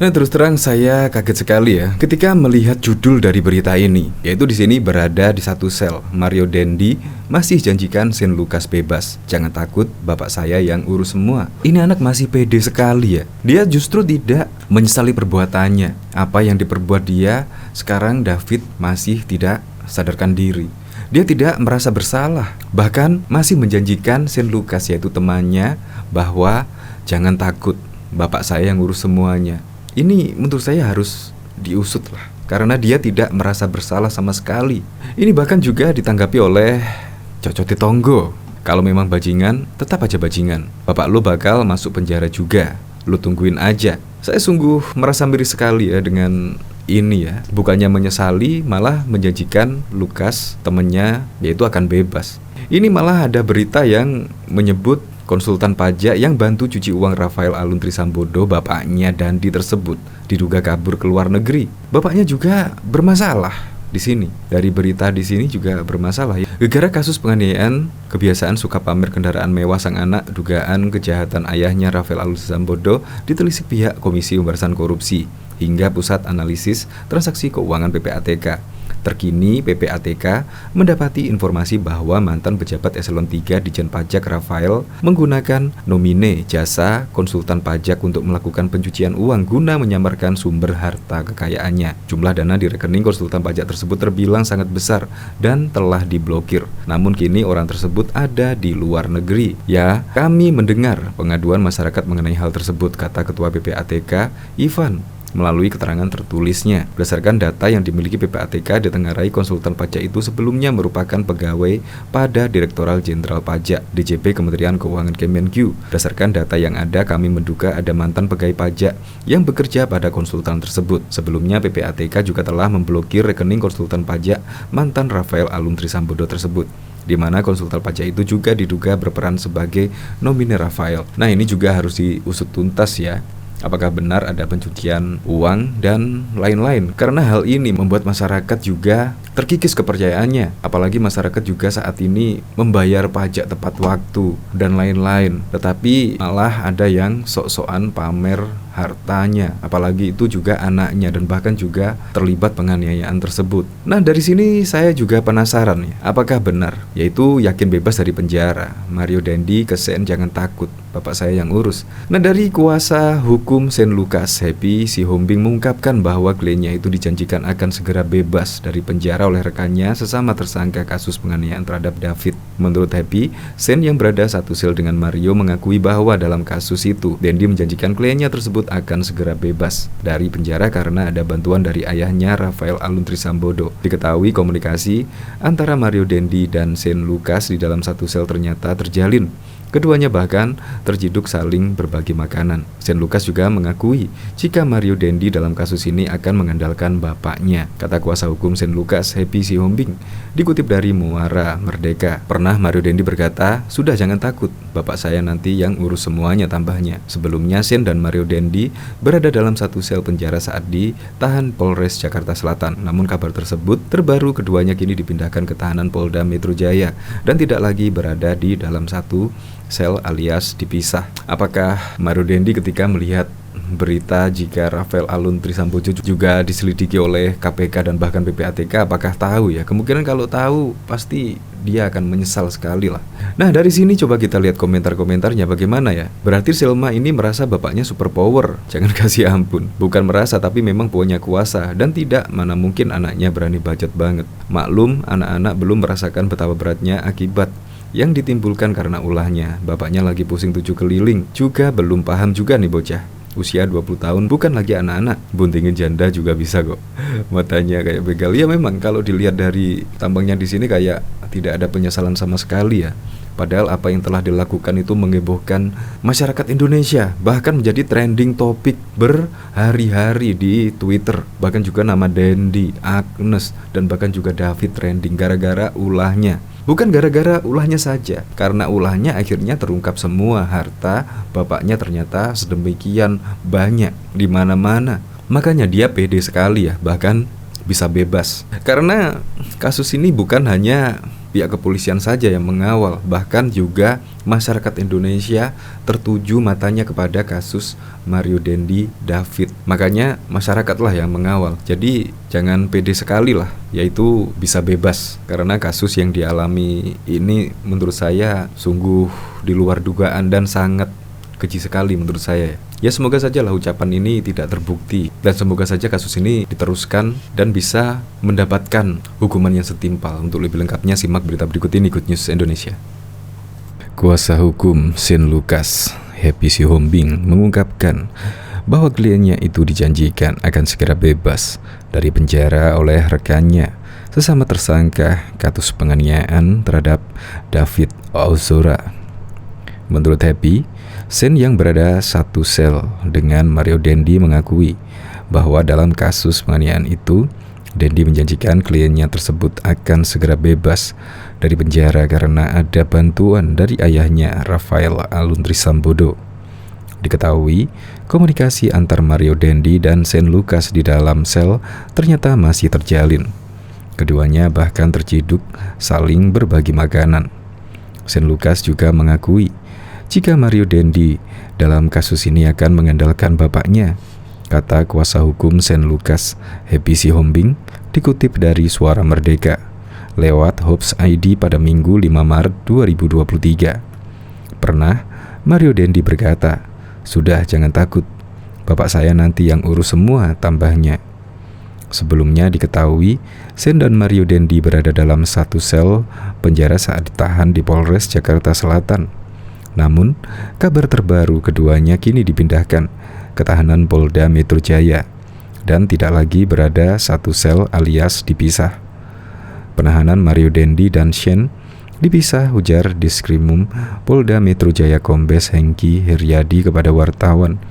Nah, terus terang saya kaget sekali ya ketika melihat judul dari berita ini, yaitu di sini berada di satu sel. Mario Dendi masih janjikan Shane Lucas bebas. Jangan takut, bapak saya yang urus semua. Ini anak masih pede sekali ya. Dia justru tidak menyesali perbuatannya. Apa yang diperbuat dia, sekarang David masih tidak sadarkan diri. Dia tidak merasa bersalah, bahkan masih menjanjikan Shane Lucas, yaitu temannya, bahwa jangan takut, bapak saya yang urus semuanya. Ini menurut saya harus diusut lah, karena dia tidak merasa bersalah sama sekali. Ini bahkan juga ditanggapi oleh Coco Tonggo. Kalau memang bajingan, tetap aja bajingan. Bapak lo bakal masuk penjara juga. Lo tungguin aja. Saya sungguh merasa miris sekali ya dengan ini ya. Bukannya menyesali, malah menjanjikan Lucas, temennya, yaitu akan bebas. Ini malah ada berita yang menyebut konsultan pajak yang bantu cuci uang Rafael Alun Trisambodo, bapaknya Dandi tersebut, diduga kabur ke luar negeri. Bapaknya juga bermasalah di sini. Dari berita di sini juga bermasalah ya. Gara-gara kasus penganiayaan, kebiasaan suka pamer kendaraan mewah sang anak, dugaan kejahatan ayahnya Rafael Alun Trisambodo ditelisik pihak Komisi Pemberantasan Korupsi hingga Pusat Analisis Transaksi Keuangan PPATK. Terkini PPATK mendapati informasi bahwa mantan pejabat eselon 3 Ditjen Pajak Rafael menggunakan nomine jasa konsultan pajak untuk melakukan pencucian uang guna menyamarkan sumber harta kekayaannya. Jumlah dana di rekening konsultan pajak tersebut terbilang sangat besar dan telah diblokir. Namun kini orang tersebut ada di luar negeri. Ya, kami mendengar pengaduan masyarakat mengenai hal tersebut, kata Ketua PPATK Ivan melalui keterangan tertulisnya. Berdasarkan data yang dimiliki PPATK, ditengarai konsultan pajak itu sebelumnya merupakan pegawai pada Direktorat Jenderal Pajak DJP Kementerian Keuangan Kemenq. Berdasarkan data yang ada, kami menduga ada mantan pegawai pajak yang bekerja pada konsultan tersebut. Sebelumnya PPATK juga telah memblokir rekening konsultan pajak mantan Rafael Alun Trisambodo tersebut, di mana konsultan pajak itu juga diduga berperan sebagai nomine Rafael. Nah, ini juga harus diusut tuntas ya. Apakah benar ada pencucian uang dan lain-lain? Karena hal ini membuat masyarakat juga terkikis kepercayaannya. Apalagi masyarakat juga saat ini membayar pajak tepat waktu dan lain-lain. Tetapi malah ada yang sok-sokan pamer hartanya, apalagi itu juga anaknya, dan bahkan juga terlibat penganiayaan tersebut. Nah, dari sini saya juga penasaran ya, apakah benar, yaitu yakin bebas dari penjara. Mario Dendi ke Shane jangan takut, bapak saya yang urus. Nah, dari kuasa hukum Shane Lucas, Happy Sihombing mengungkapkan bahwa kliennya itu dijanjikan akan segera bebas dari penjara oleh rekannya sesama tersangka kasus penganiayaan terhadap David. Menurut Happy, Shane yang berada satu sel dengan Mario mengakui bahwa dalam kasus itu Dendi menjanjikan kliennya tersebut akan segera bebas dari penjara karena ada bantuan dari ayahnya Rafael Alun Trisambodo. Diketahui komunikasi antara Mario Dendi dan Shane Lucas di dalam satu sel ternyata terjalin. Keduanya bahkan terciduk saling berbagi makanan. Shane Lucas juga mengakui jika Mario Dendi dalam kasus ini akan mengandalkan bapaknya. Kata kuasa hukum Shane Lucas, Happy Sihombing, dikutip dari Muara Merdeka. Pernah Mario Dendi berkata, "Sudah, jangan takut, bapak saya nanti yang urus semuanya," tambahnya. Sebelumnya Shane dan Mario Dendi berada dalam satu sel penjara saat ditahan Polres Jakarta Selatan. Namun kabar tersebut terbaru, keduanya kini dipindahkan ke tahanan Polda Metro Jaya dan tidak lagi berada di dalam satu sel alias dipisah. Apakah Mario Dendi ketika melihat berita jika Rafael Alun Trisambodo juga diselidiki oleh KPK dan bahkan PPATK, apakah tahu ya? Kemungkinan kalau tahu pasti dia akan menyesal sekali lah. Nah, dari sini coba kita lihat komentar-komentarnya bagaimana ya. Berarti Selma ini merasa bapaknya super power. Jangan kasih ampun. Bukan merasa, tapi memang punya kuasa. Dan tidak mana mungkin anaknya berani bacot banget. Maklum, anak-anak belum merasakan betapa beratnya akibat yang ditimbulkan karena ulahnya. Bapaknya lagi pusing 7 keliling, juga belum paham juga nih bocah. Usia 20 tahun, bukan lagi anak-anak. Buntingin janda juga bisa kok. Matanya kayak begal. Ya memang kalau dilihat dari tampangnya di sini kayak tidak ada penyesalan sama sekali ya. Padahal apa yang telah dilakukan itu mengebohkan masyarakat Indonesia, bahkan menjadi trending topik berhari-hari di Twitter. Bahkan juga nama Dendi, Agnes, dan bahkan juga David trending gara-gara ulahnya. Bukan gara-gara ulahnya saja, karena ulahnya akhirnya terungkap semua harta bapaknya ternyata sedemikian banyak di mana-mana. Makanya dia pede sekali ya, bahkan bisa bebas. Karena kasus ini bukan hanya pihak kepolisian saja yang mengawal, bahkan juga masyarakat Indonesia tertuju matanya kepada kasus Mario Dendi David. Makanya masyarakatlah yang mengawal. Jadi jangan pede sekali lah, yaitu bisa bebas, karena kasus yang dialami ini menurut saya sungguh di luar dugaan dan sangat keji sekali menurut saya. Ya semoga sajalah ucapan ini tidak terbukti, dan semoga saja kasus ini diteruskan dan bisa mendapatkan hukuman yang setimpal. Untuk lebih lengkapnya simak berita berikut ini, Good News Indonesia. Kuasa hukum Shane Lucas, Happy Sihombing, mengungkapkan bahwa kliennya itu dijanjikan akan segera bebas dari penjara oleh rekannya sesama tersangka kasus penganiayaan terhadap David Ozora. Menurut Happy, Shane yang berada satu sel dengan Mario Dendi mengakui bahwa dalam kasus penganiayaan itu, Dendi menjanjikan kliennya tersebut akan segera bebas dari penjara karena ada bantuan dari ayahnya, Rafael Aluntri Sambodo. Diketahui, komunikasi antar Mario Dendi dan Shane Lucas di dalam sel ternyata masih terjalin. Keduanya bahkan terciduk saling berbagi makanan. Shane Lucas juga mengakui jika Mario Dendi dalam kasus ini akan mengandalkan bapaknya, kata kuasa hukum Shane Lucas, Happy Sihombing, dikutip dari Suara Merdeka lewat Hops ID pada Minggu 5 Maret 2023. Pernah Mario Dendi berkata, "Sudah, jangan takut, bapak saya nanti yang urus semua," tambahnya. Sebelumnya diketahui Shane dan Mario Dendi berada dalam satu sel penjara saat ditahan di Polres Jakarta Selatan. Namun, kabar terbaru keduanya kini dipindahkan ke tahanan Polda Metro Jaya dan tidak lagi berada satu sel alias dipisah. Penahanan Mario Dendi dan Shane dipisah, ujar Diskrimum Polda Metro Jaya Kombes Hengki Hiryadi kepada wartawan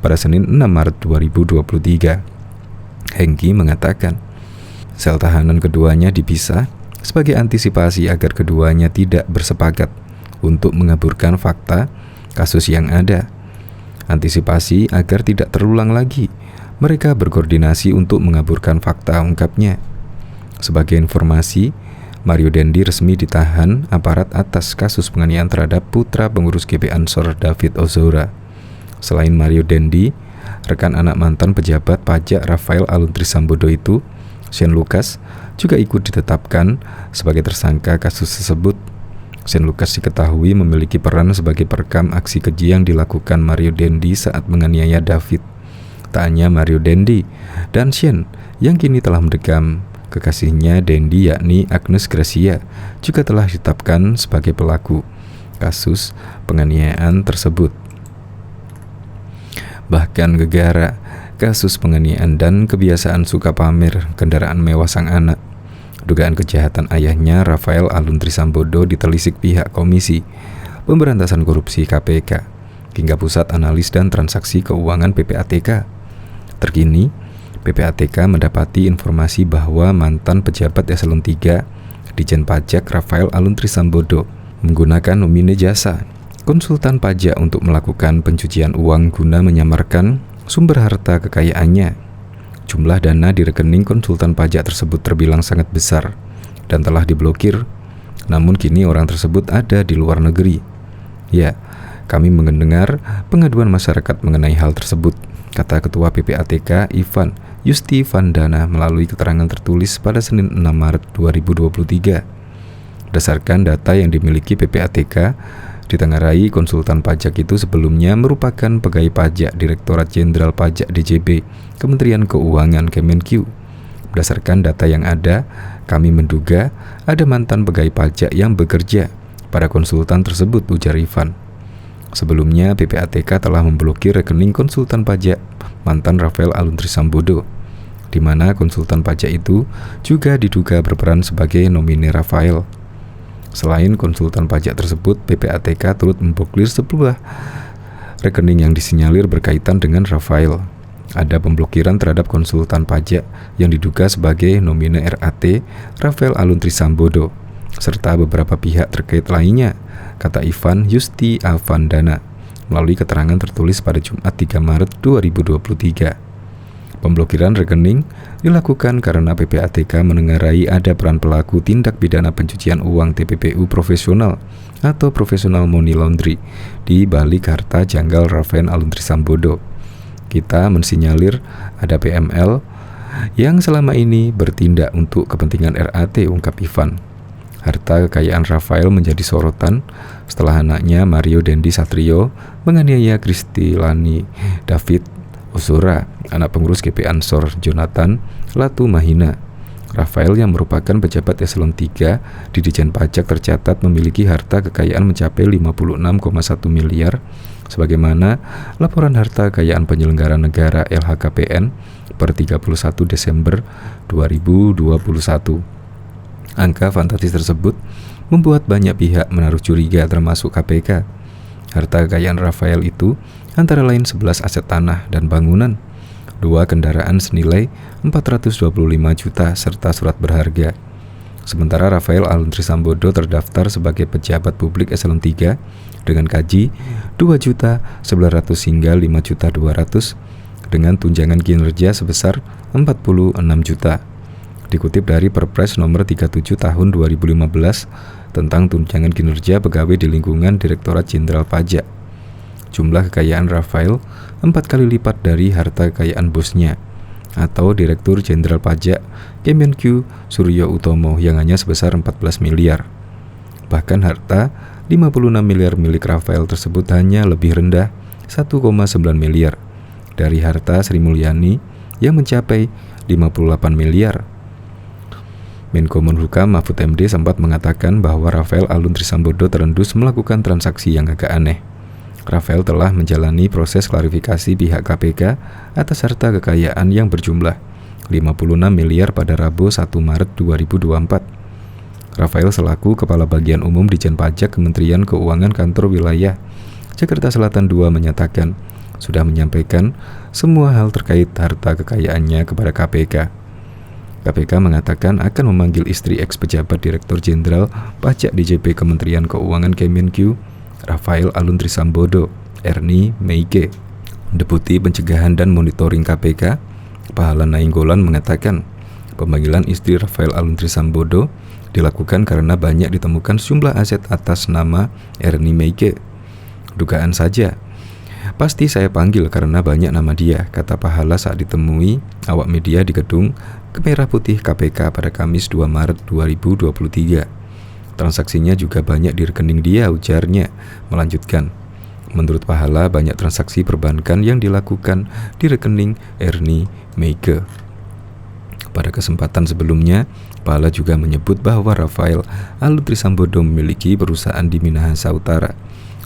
pada Senin 6 Maret 2023. Hengki mengatakan, sel tahanan keduanya dipisah sebagai antisipasi agar keduanya tidak bersepakat untuk mengaburkan fakta kasus yang ada. Antisipasi agar tidak terulang lagi, mereka berkoordinasi untuk mengaburkan fakta, ungkapnya. Sebagai informasi, Mario Dendi resmi ditahan aparat atas kasus penganiayaan terhadap putra pengurus GP Ansor David Ozora. Selain Mario Dendi, rekan anak mantan pejabat pajak Rafael Aluntri Sambodo itu, Shane Lucas, juga ikut ditetapkan sebagai tersangka kasus tersebut. Shane Lucas diketahui memiliki peran sebagai perekam aksi keji yang dilakukan Mario Dendi saat menganiaya David. Tak hanya Mario Dendi dan Shane yang kini telah mendekam kekasihnya Dendi, yakni Agnes Gracia, juga telah ditetapkan sebagai pelaku kasus penganiayaan tersebut. Bahkan gegara kasus penganiayaan dan kebiasaan suka pamer kendaraan mewah sang anak. Dugaan kejahatan ayahnya Rafael Aluntri Sambodo ditelisik pihak Komisi Pemberantasan Korupsi KPK hingga Pusat Analis dan Transaksi Keuangan PPATK. Terkini, PPATK mendapati informasi bahwa mantan pejabat eselon 3 Ditjen Pajak Rafael Aluntri Sambodo menggunakan nomine jasa konsultan pajak untuk melakukan pencucian uang guna menyamarkan sumber harta kekayaannya. Jumlah dana di rekening konsultan pajak tersebut terbilang sangat besar dan telah diblokir. Namun kini orang tersebut ada di luar negeri. Ya, kami mendengar pengaduan masyarakat mengenai hal tersebut, kata Ketua PPATK Ivan Yusti Vandana melalui keterangan tertulis pada Senin 6 Maret 2023. Berdasarkan data yang dimiliki PPATK, ditengarai konsultan pajak itu sebelumnya merupakan pegawai pajak Direktorat Jenderal Pajak DJP Kementerian Keuangan Kemenq. Berdasarkan data yang ada, kami menduga ada mantan pegawai pajak yang bekerja pada konsultan tersebut, ujar Ivan. Sebelumnya PPATK telah memblokir rekening konsultan pajak mantan Rafael Aluntri Sambodo, di mana konsultan pajak itu juga diduga berperan sebagai nomine Rafael. Selain konsultan pajak tersebut, PPATK turut memblokir sebuah rekening yang disinyalir berkaitan dengan Rafael. Ada pemblokiran terhadap konsultan pajak yang diduga sebagai nomine RAT Rafael Aluntri Sambodo, serta beberapa pihak terkait lainnya, kata Ivan Yusti Avandana melalui keterangan tertulis pada Jumat 3 Maret 2023. Pemblokiran rekening dilakukan karena PPATK menengarai ada peran pelaku tindak pidana pencucian uang TPPU profesional atau professional money laundry di balik harta janggal Rafael Aluntri Sambodo. Kita mensinyalir ada PML yang selama ini bertindak untuk kepentingan RAT, ungkap Ivan. Harta kekayaan Rafael menjadi sorotan setelah anaknya Mario Dendi Satrio menganiaya Kristilani David Ozora, anak pengurus GP Ansor Jonathan Latu Mahina. Rafael yang merupakan pejabat eselon 3 di Ditjen Pajak tercatat memiliki harta kekayaan mencapai 56,1 miliar sebagaimana laporan harta kekayaan penyelenggara negara LHKPN per 31 Desember 2021. Angka fantastis tersebut membuat banyak pihak menaruh curiga termasuk KPK. Harta kekayaan Rafael itu antara lain 11 aset tanah dan bangunan, 2 kendaraan senilai 425 juta serta surat berharga. Sementara Rafael Aluntri Sambodo terdaftar sebagai pejabat publik eselon 3 dengan gaji 2.900.000 hingga 5.200.000 dengan tunjangan kinerja sebesar 46 juta. Dikutip dari Perpres nomor 37 tahun 2015 tentang tunjangan kinerja pegawai di lingkungan Direktorat Jenderal Pajak. Jumlah kekayaan Rafael 4 kali lipat dari harta kekayaan bosnya atau Direktur Jenderal Pajak Kemenq Suryo Utomo yang hanya sebesar 14 miliar. Bahkan harta 56 miliar milik Rafael tersebut hanya lebih rendah 1,9 miliar dari harta Sri Mulyani yang mencapai 58 miliar. Menko Polhukam Mahfud MD sempat mengatakan bahwa Rafael Aluntri Sambodo terendus melakukan transaksi yang agak aneh. Rafael telah menjalani proses klarifikasi pihak KPK atas harta kekayaan yang berjumlah 56 miliar pada Rabu 1 Maret 2024. Rafael selaku Kepala Bagian Umum Ditjen Pajak Kementerian Keuangan Kantor Wilayah Jakarta Selatan 2 menyatakan sudah menyampaikan semua hal terkait harta kekayaannya kepada KPK. KPK mengatakan akan memanggil istri ex-pejabat Direktur Jenderal Pajak DJP Kementerian Keuangan Kemenq, Rafael Aluntri Sambodo, Ernie Meike. Deputi Pencegahan dan Monitoring KPK, Pahala Nainggolan mengatakan, pemanggilan istri Rafael Aluntri Sambodo dilakukan karena banyak ditemukan sejumlah aset atas nama Ernie Meike. Dugaan saja. Pasti saya panggil karena banyak nama dia, kata Pahala saat ditemui awak media di gedung Merah Putih KPK pada Kamis 2 Maret 2023. Transaksinya juga banyak di rekening dia, ujarnya. Melanjutkan, menurut Pahala banyak transaksi perbankan yang dilakukan di rekening Ernie Meike. Pada kesempatan sebelumnya, Pahala juga menyebut bahwa Rafael Aluntri Sambodo memiliki perusahaan di Minahasa Utara.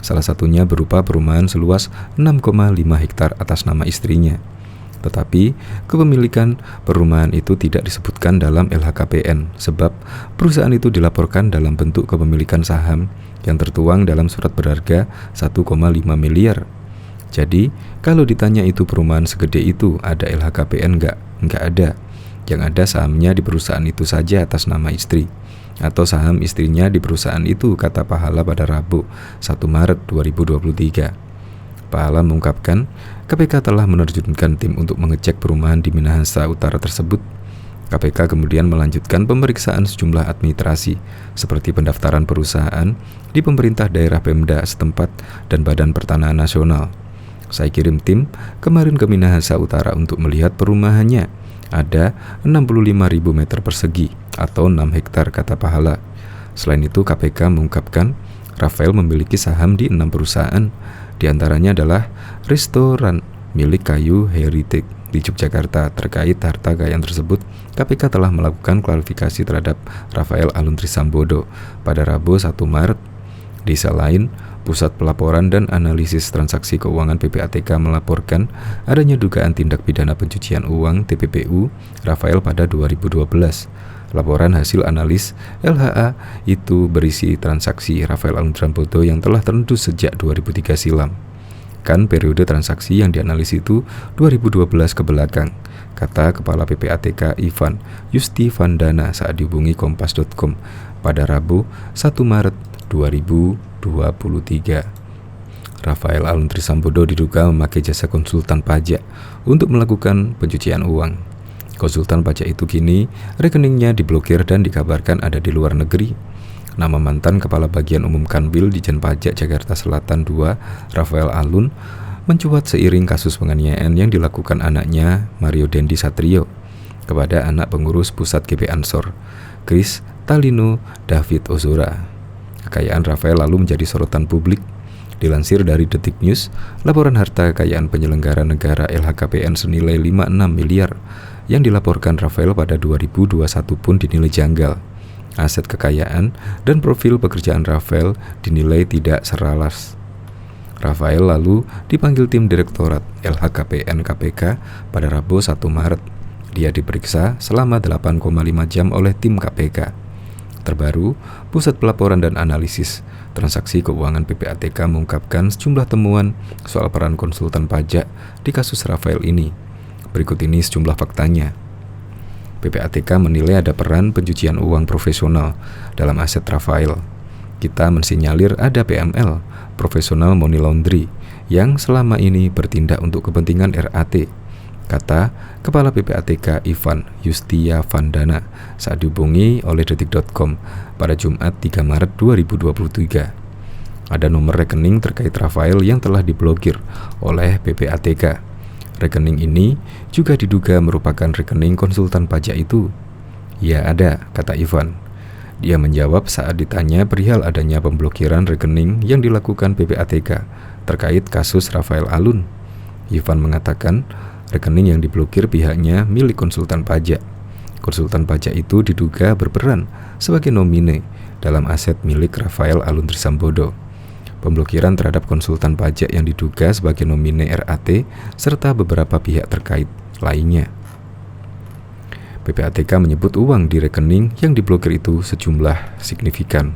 Salah satunya berupa perumahan seluas 6,5 hektar atas nama istrinya. Tetapi kepemilikan perumahan itu tidak disebutkan dalam LHKPN sebab perusahaan itu dilaporkan dalam bentuk kepemilikan saham yang tertuang dalam surat berharga 1,5 miliar. Jadi kalau ditanya itu perumahan segede itu ada LHKPN enggak ada. Yang ada sahamnya di perusahaan itu saja atas nama istri atau saham istrinya di perusahaan itu, kata Pahala pada Rabu 1 Maret 2023. Pahala mengungkapkan KPK telah menerjunkan tim untuk mengecek perumahan di Minahasa Utara tersebut. KPK kemudian melanjutkan pemeriksaan sejumlah administrasi seperti pendaftaran perusahaan di pemerintah daerah Pemda setempat dan Badan Pertanahan Nasional. Saya kirim tim kemarin ke Minahasa Utara untuk melihat perumahannya. Ada 65.000 meter persegi atau 6 hektar, kata Pahala. Selain itu KPK mengungkapkan Rafael memiliki saham di 6 perusahaan. Di antaranya adalah restoran milik Kayu Heritage di Yogyakarta. Terkait harta kekayaan tersebut, KPK telah melakukan klarifikasi terhadap Rafael Aluntri Sambodo pada Rabu 1 Maret. Di sisi lain, Pusat Pelaporan dan Analisis Transaksi Keuangan PPATK melaporkan adanya dugaan tindak pidana pencucian uang TPPU Rafael pada 2012. Laporan hasil analis LHA itu berisi transaksi Rafael Aluntri Sambodo yang telah terendus sejak 2003 silam. Kan periode transaksi yang dianalisis itu 2012 ke belakang, kata Kepala PPATK Ivan Yustivandana saat dihubungi Kompas.com pada Rabu 1 Maret 2023. Rafael Alun Trisambodo diduga memakai jasa konsultan pajak untuk melakukan pencucian uang. Konsultan pajak itu kini rekeningnya diblokir dan dikabarkan ada di luar negeri. Nama mantan Kepala Bagian Umum Kanwil Ditjen Pajak Jakarta Selatan II, Rafael Alun, mencuat seiring kasus penganiayaan yang dilakukan anaknya Mario Dendi Satrio kepada anak pengurus pusat GP Ansor, Chris Talino David Ozora. Kekayaan Rafael lalu menjadi sorotan publik. Dilansir dari Detik News, laporan harta kekayaan penyelenggara negara LHKPN senilai 56 miliar yang dilaporkan Rafael pada 2021 pun dinilai janggal. Aset kekayaan dan profil pekerjaan Rafael dinilai tidak selaras. Rafael lalu dipanggil tim Direktorat LHKPN KPK pada Rabu 1 Maret. Dia diperiksa selama 8,5 jam oleh tim KPK. Terbaru, Pusat Pelaporan dan Analisis Transaksi Keuangan PPATK mengungkapkan sejumlah temuan soal peran konsultan pajak di kasus Rafael ini. Berikut ini sejumlah faktanya. PPATK menilai ada peran pencucian uang profesional dalam aset Rafael. Kita mensinyalir ada PML, Professional Money Laundry, yang selama ini bertindak untuk kepentingan RAT, kata Kepala PPATK Ivan Yustia Vandana saat dihubungi oleh Detik.com pada Jumat 3 Maret 2023. Ada nomor rekening terkait Rafael yang telah diblokir oleh PPATK. Rekening ini juga diduga merupakan rekening konsultan pajak itu. Ya ada, kata Ivan. Dia menjawab saat ditanya perihal adanya pemblokiran rekening yang dilakukan PPATK terkait kasus Rafael Alun. Ivan mengatakan rekening yang diblokir pihaknya milik konsultan pajak. Konsultan pajak itu diduga berperan sebagai nomine dalam aset milik Rafael Alun Trisambodo. Pemblokiran terhadap konsultan pajak yang diduga sebagai nomine RAT serta beberapa pihak terkait lainnya. PPATK menyebut uang di rekening yang diblokir itu sejumlah signifikan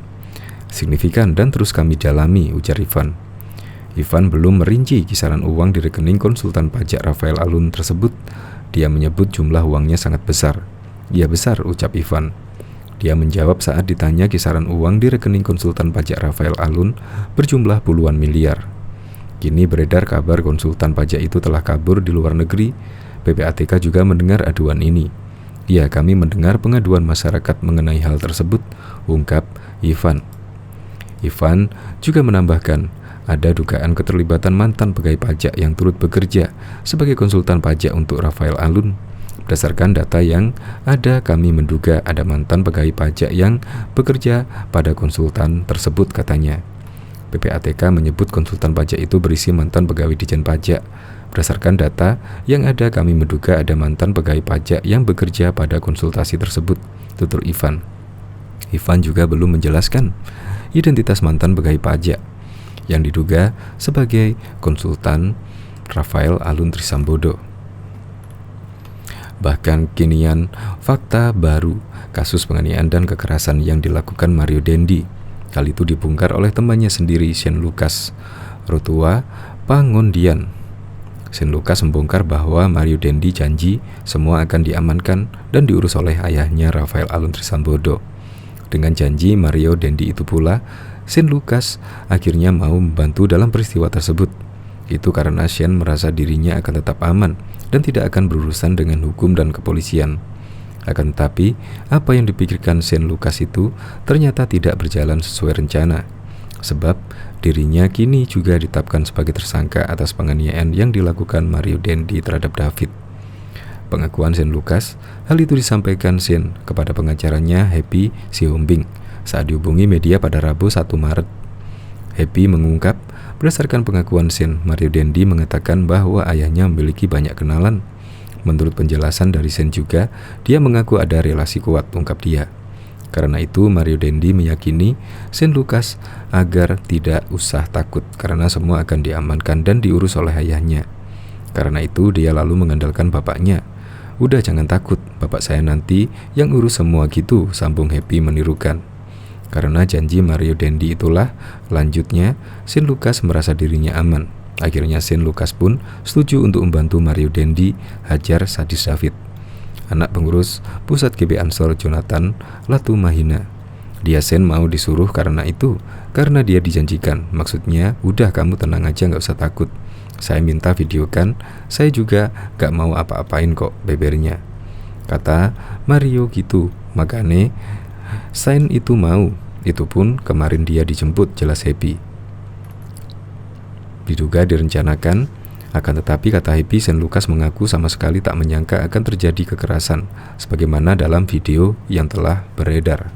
dan terus kami dalami, ujar Ivan. Ivan belum merinci kisaran uang di rekening konsultan pajak Rafael Alun tersebut. Dia menyebut jumlah uangnya sangat besar. Ya besar, ucap Ivan. Dia menjawab saat ditanya kisaran uang di rekening konsultan pajak Rafael Alun berjumlah puluhan miliar. Kini beredar kabar konsultan pajak itu telah kabur di luar negeri. PPATK juga mendengar aduan ini. Ya, kami mendengar pengaduan masyarakat mengenai hal tersebut, ungkap Ivan. Ivan juga menambahkan, ada dugaan keterlibatan mantan pegawai pajak yang turut bekerja sebagai konsultan pajak untuk Rafael Alun. Berdasarkan data yang ada, kami menduga ada mantan pegawai pajak yang bekerja pada konsultan tersebut, katanya. PPATK menyebut konsultan pajak itu berisi mantan pegawai Ditjen Pajak. Berdasarkan data yang ada, kami menduga ada mantan pegawai pajak yang bekerja pada konsultasi tersebut, tutur Ivan. Ivan juga belum menjelaskan identitas mantan pegawai pajak yang diduga sebagai konsultan Rafael Alun Trisambodo. Bahkan kinian fakta baru kasus penganiayaan dan kekerasan yang dilakukan Mario Dendi. Hal itu dibongkar oleh temannya sendiri, Shane Lucas Rotua Pangondian. Shane Lucas membongkar bahwa Mario Dendi janji semua akan diamankan dan diurus oleh ayahnya Rafael Alun Trisambodo. Dengan janji Mario Dendi itu pula, Shane Lucas akhirnya mau membantu dalam peristiwa tersebut. Itu karena Shane merasa dirinya akan tetap aman dan tidak akan berurusan dengan hukum dan kepolisian. Akan tetapi, apa yang dipikirkan Shane Lucas itu ternyata tidak berjalan sesuai rencana. Sebab dirinya kini juga ditetapkan sebagai tersangka atas penganiayaan yang dilakukan Mario Dendi terhadap David. Pengakuan Shane Lucas, hal itu disampaikan Shane kepada pengacaranya Happy Sihombing saat dihubungi media pada Rabu 1 Maret. Happy mengungkap, berdasarkan pengakuan Shane, Mario Dendi mengatakan bahwa ayahnya memiliki banyak kenalan. Menurut penjelasan dari Shane juga, dia mengaku ada relasi kuat, ungkap dia. Karena itu, Mario Dendi meyakini Shane Lucas agar tidak usah takut karena semua akan diamankan dan diurus oleh ayahnya. Karena itu, dia lalu mengandalkan bapaknya. Udah jangan takut, bapak saya nanti yang urus semua gitu, sambung Happy menirukan. Karena janji Mario Dendi itulah, lanjutnya, Shane Lucas merasa dirinya aman. Akhirnya Shane Lucas pun setuju untuk membantu Mario Dendi hajar sadis David. Anak pengurus pusat GP Ansor Jonathan Latumahina. Dia Sen mau disuruh karena itu, karena dia dijanjikan. Maksudnya, udah kamu tenang aja, gak usah takut. Saya minta videokan, saya juga gak mau apa-apain kok, bebernya. Kata Mario gitu. Makanya Sen itu mau. Itu pun kemarin dia dijemput, jelas happy. Diduga direncanakan, akan tetapi kata Happy, Sen Lukas mengaku sama sekali tak menyangka akan terjadi kekerasan, sebagaimana dalam video yang telah beredar.